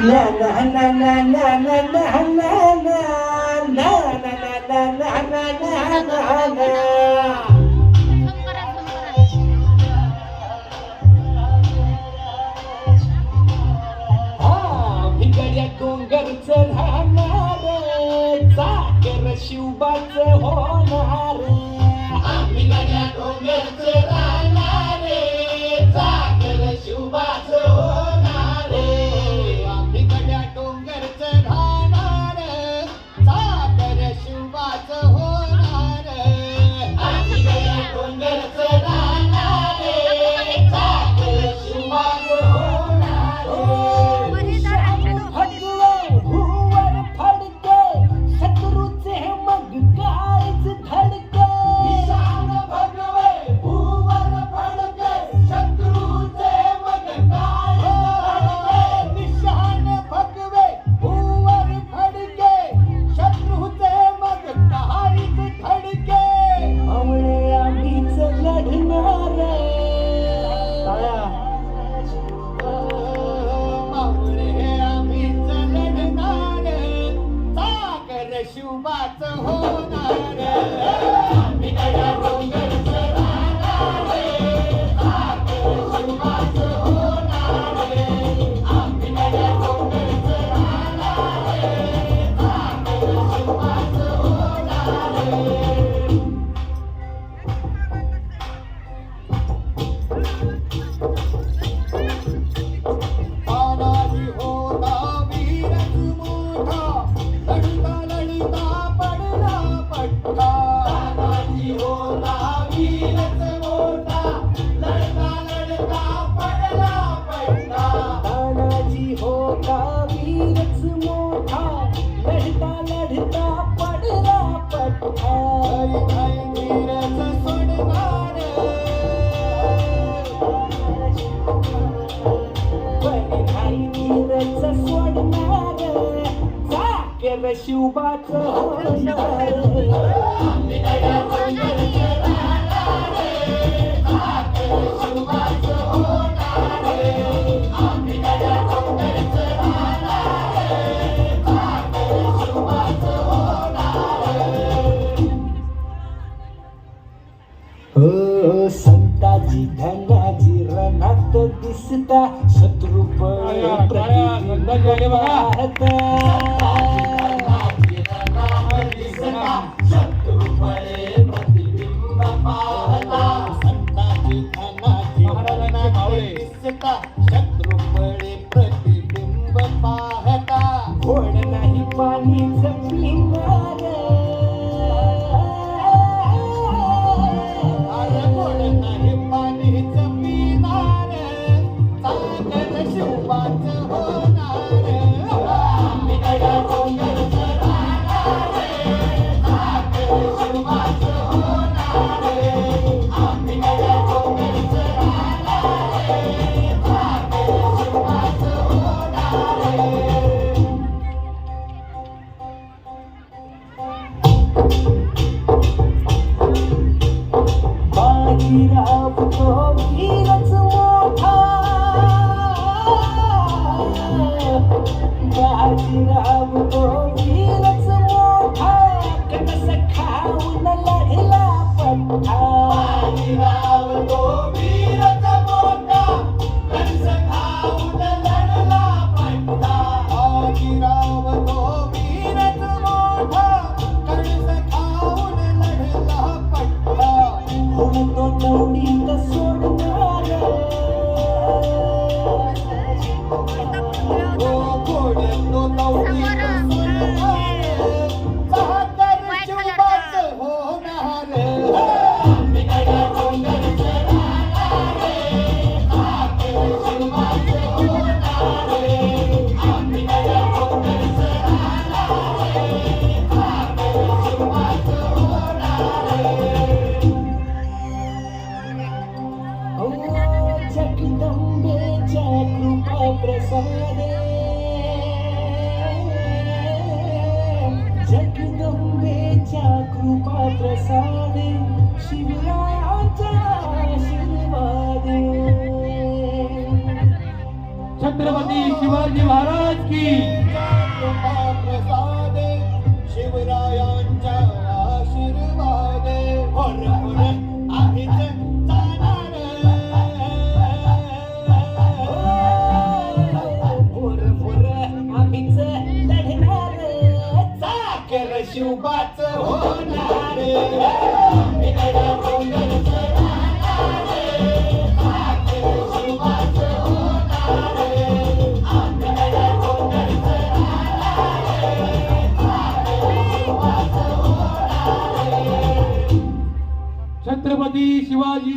na na na na na na na na na na na na na na. भिगड्या डोंगरचं राहणार चाकर शिवबाचं होणार. भिगड्या डोंगरचं राहणार चाकर शिवबाचं होणार. भिगड्या डोंगरचं राहणार चाकर शिवबाचं होणार. भिगड्या डोंगरचं राहणार चाकर शिवबाचं होणार. भुवर फडके शत्रूचे मग कायच धडके. निशाण भगवे भुवर फडके शत्रूचे मग कायच धडके. निशाण भगवे भुवर फडके शत्रूचे मग कायच धडके. आवळे आम्हीच लढणार. शिवबाचं होणार. भिगड्या डोंगरचं राहणार चाकर शिवबाचं होणार. भिगड्या डोंगरचं राहणार चाकर शिवबाचं होणार. तानाजी होता वीरच मोठा लढता लढता पडला पट्टा. तानाजी होता वीरच मोठा लढता लढता पडला पट्टा. तानाजी होता वीरच मोठा लढता लढता पडला पट्टा. वीरच सोडणार वीरच सोडणार चाकर शिवबाचं होणार. भिगड्या डोंगरचं राहणार चाकर शिवबाचं होणार. भिगड्या डोंगरचं राहणार चाकर शिवबाचं होणार. संताजी धनाजी रणात दिसता शत्रू शत्रुपळे प्रतिबिंब पाहता. घोड नाही पाणीच पिणार. घोड नाही पाणीच पिणार चाकर शिवबाचं होणार. भिगड्या डोंगरचं राहणार चाकर शिवबाचं होणार. भिगड्या डोंगरचं राहणार चाकर शिवबाचं होणार. बाजीराव तो वीरच मोठा. बाजीराव तो वीरच मोठा कणस खाऊन लढला पट्टा. बाजीराव तो वीरच मोठा कणस खाऊन लढला पट्टा. बाजीराव तो वीरच मोठा कणस खाऊन लढला पट्टा. तो नवनीत सोडणार. घोड तो नवनीत सोडणार चाकर शिवबाचं होणार. भिगड्या डोंगरचं राहणार चाकर शिवबाचं होणार. भिगड्या डोंगरचं राहणार चाकर शिवबाचं होणार. जगदंबेच्या कृपा प्रसादे. जगदंबेच्या कृपा प्रसादे शिवरायाच्या आशीर्वादे. छत्रपती शिवाजी महाराज की कृपा प्रसादे शिवरायांच्या आशीर्वादे होर होर आम्हीच जाणार भोर भोर आम्हीच लढणार चाकर शिवबाच होणार छत्रपती शिवाजी